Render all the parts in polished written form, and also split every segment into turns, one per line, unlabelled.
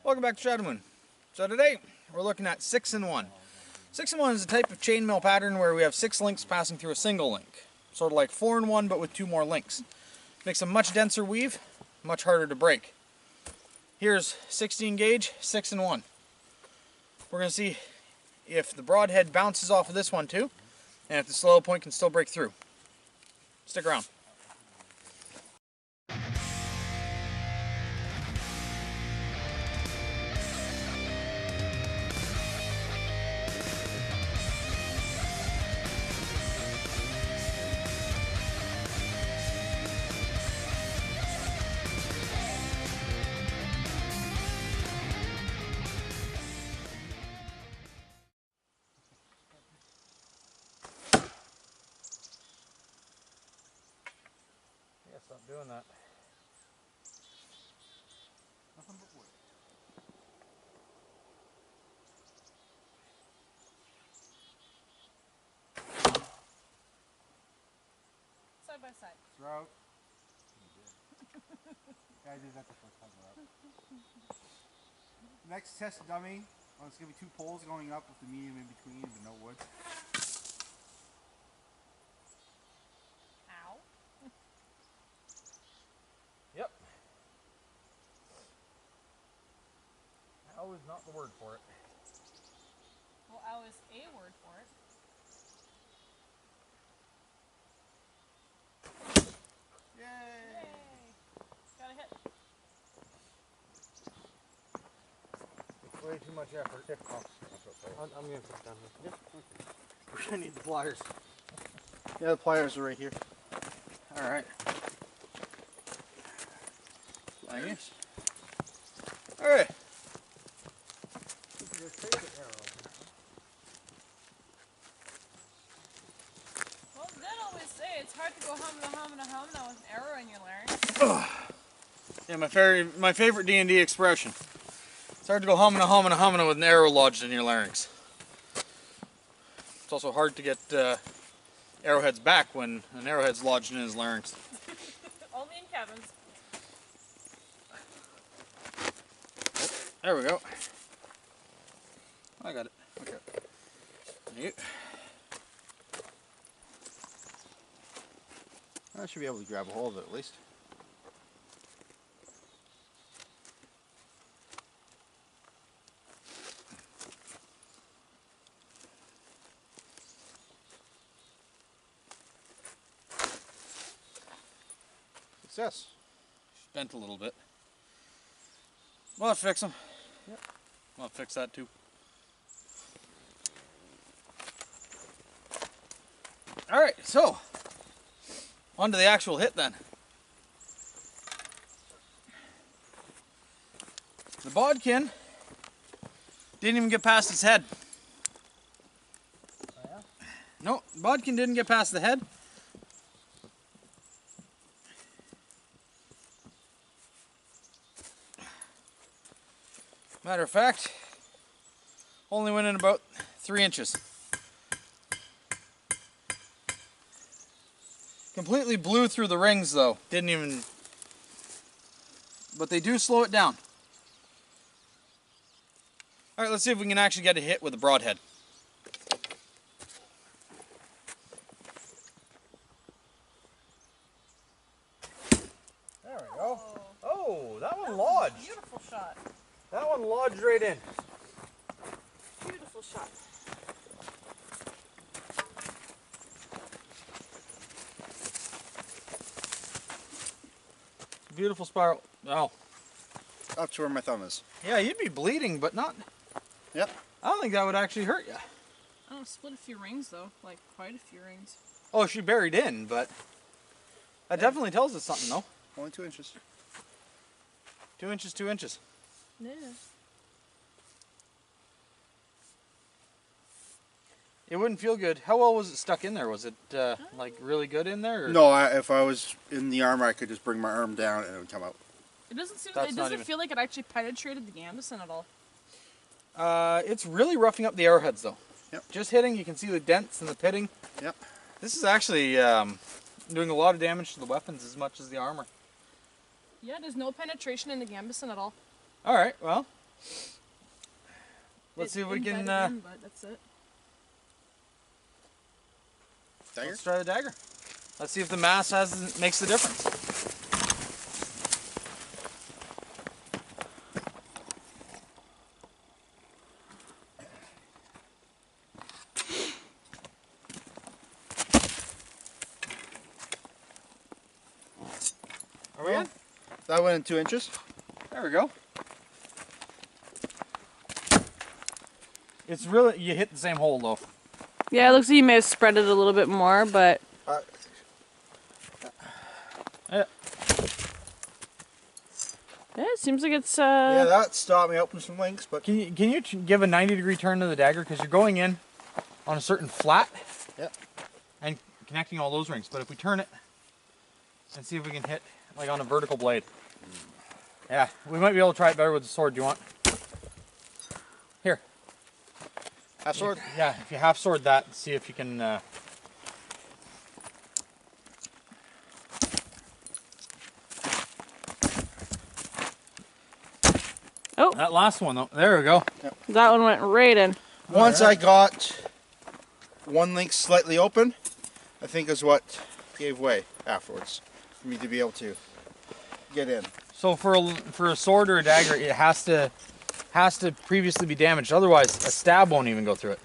Welcome back to Shadow Moon. So today we're looking at 6-in-1. 6-in-1 is a type of chainmail pattern where we have 6 links passing through a single link. Sort of like 4-in-1 but with 2 more links. Makes a much denser weave, much harder to break. Here's 16 gauge, 6-in-1. We're going to see if the broadhead bounces off of this one too, and if the slow point can still break through. Stick around. Stop doing that. Nothing but wood.
Side by side.
Throw. Yeah, I did that the first time around. Next test dummy. Oh, it's going to be 2 poles going up with the medium in between, but no wood.
Ow.
Yep. Ow is not the word for it.
Well, ow is a word for it.
Yay!
Yay! Got a hit.
It's way too much effort. I'm going to put it down here. Yep. Okay. We're going to need the pliers. Yeah, the pliers are right here. Alright. Pliers. Alright. This is your favorite arrow.
Well, Dad always say it's hard to go humna with an arrow in your larynx.
Yeah, my favorite D&D expression. It's hard to go humna with an arrow lodged in your larynx. It's also hard to get arrowheads back when an arrowhead's lodged in his larynx.
Only in cabins.
There we go. I got it. Okay. Neat. I should be able to grab a hold of it at least. Success. Bent a little bit. We'll have to fix them. Yep. We'll have to fix that too. Alright, so on to the actual hit then. The bodkin didn't even get past his head. Oh, yeah? No, bodkin didn't get past the head. Matter of fact, only went in about 3 inches. Completely blew through the rings though. Didn't even... But they do slow it down. Alright, let's see if we can actually get a hit with a broadhead. There we go. Oh, that one lodged.
Beautiful shot.
That one lodged right in.
Beautiful shot.
Beautiful spiral. Oh.
Up to where my thumb is.
Yeah, you'd be bleeding, but not...
Yep.
I don't think that would actually hurt you.
I don't split a few rings though, like quite a few rings.
Oh, she buried in, but... That definitely tells us something though.
Only 2 inches.
2 inches, 2 inches.
Yeah.
It wouldn't feel good. How well was it stuck in there? Was it like really good in there? Or?
No, if I was in the armor, I could just bring my arm down and it would come out.
It doesn't seem.
That's
It
not
doesn't
even...
feel like it actually penetrated the gambeson at all.
It's really roughing up the arrowheads though.
Yep.
Just hitting, you can see the dents and the pitting.
Yep.
This is actually doing a lot of damage to the weapons as much as the armor.
Yeah, there's no penetration in the gambeson at all.
Alright, well, Let's see if we can.
But that's it.
Dagger?
Let's try the dagger. Let's see if the mass makes the difference. Are we in?
That went in 2 inches.
There we go. It's really, you hit the same hole though.
Yeah, it looks like you may have spread it a little bit more, but
Yeah.
yeah, it seems like it's
Yeah, that stopped me opening some links, but
Can you give a 90-degree turn to the dagger, because you're going in on a certain flat and connecting all those rings. But if we turn it and see if we can hit like on a vertical blade. Yeah, we might be able to try it better with the sword. Do you want? Here.
half sword.
Yeah, if you half sword that, see if you can.
oh,
That last one though. There we go.
that one went right in.
Once I got one link slightly open, I think is what gave way afterwards for me to be able to get in.
So for a sword or a dagger, it has to previously be damaged. Otherwise, a stab won't even go through it.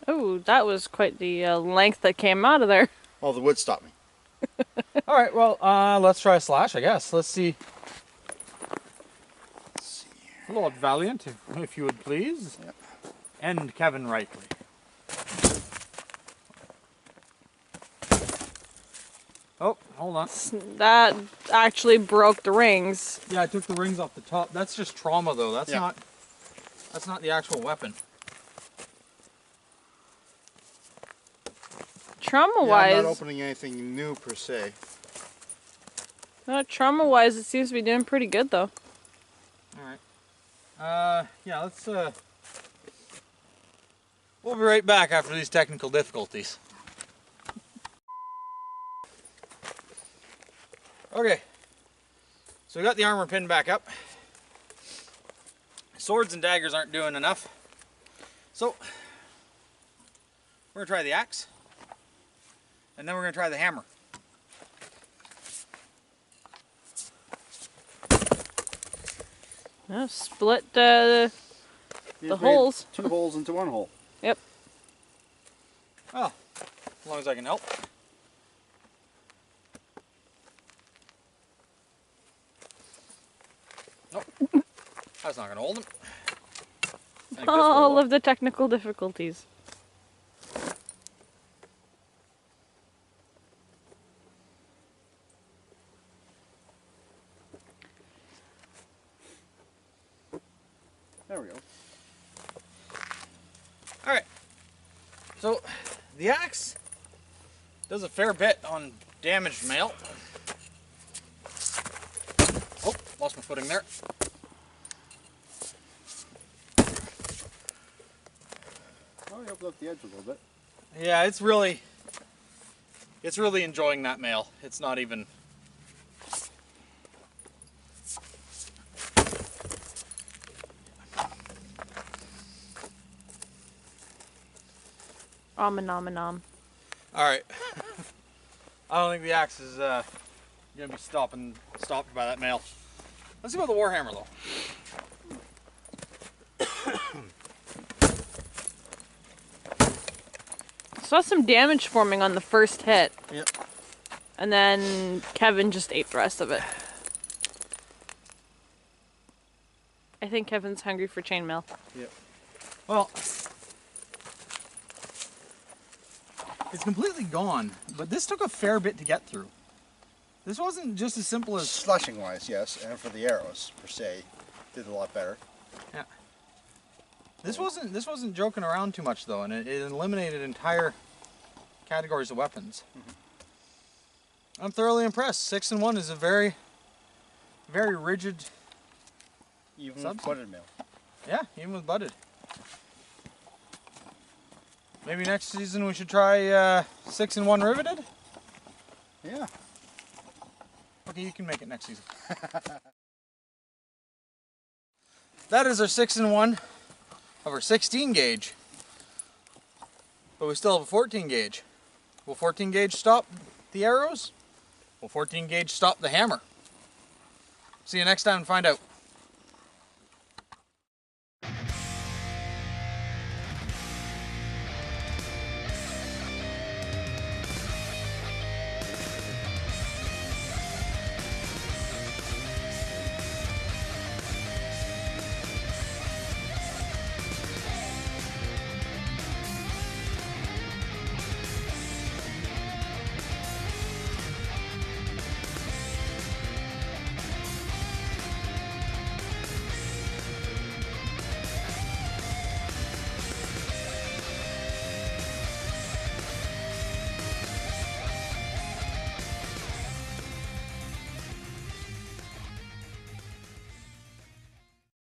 Oh, that was quite the length that came out of there.
Oh, the wood stopped me.
All right. Well, let's try a slash, I guess. Let's see. Lord Valiant, if you would please.
Yep.
And Kevin Rightly. Oh, hold on.
That actually broke the rings.
Yeah, I took the rings off the top. That's just trauma, though. That's not the actual weapon.
Trauma-wise,
Yeah, I'm not opening anything new per se.
trauma-wise, it seems to be doing pretty good though.
All right. Yeah, let's. We'll be right back after these technical difficulties. Okay. So we got the armor pinned back up. Swords and daggers aren't doing enough. So we're gonna try the axe. And then we're going to try the hammer.
Yeah, split the
You've made
holes.
2 holes into 1 hole.
Yep.
Well, as long as I can help. Nope. That's not going to hold him. I think this will
All
work.
of the technical difficulties.
There we go.
Alright. So, the axe does a fair bit on damaged mail. Oh, lost my footing there.
Oh, you opened up the edge a little bit.
Yeah, it's really enjoying that mail. It's not even.
Nom.
Alright. I don't think the axe is gonna be stopped by that mail. Let's see about the warhammer though.
Saw some damage forming on the first hit.
Yep.
And then Kevin just ate the rest of it. I think Kevin's hungry for chainmail.
Yep.
Well, it's completely gone, but this took a fair bit to get through. This wasn't just as simple as.
Slushing wise, yes, and for the arrows per se, did a lot better.
Yeah. This wasn't joking around too much though, and it eliminated entire categories of weapons. Mm-hmm. I'm thoroughly impressed. 6-in-1 is a very, very rigid.
Even with butted mail.
Yeah, even with butted. Maybe next season we should try 6-in-1 riveted.
Yeah.
Okay, you can make it next season. That is our 6-in-1 of our 16 gauge. But we still have a 14 gauge. Will 14 gauge stop the arrows? Will 14 gauge stop the hammer? See you next time and find out.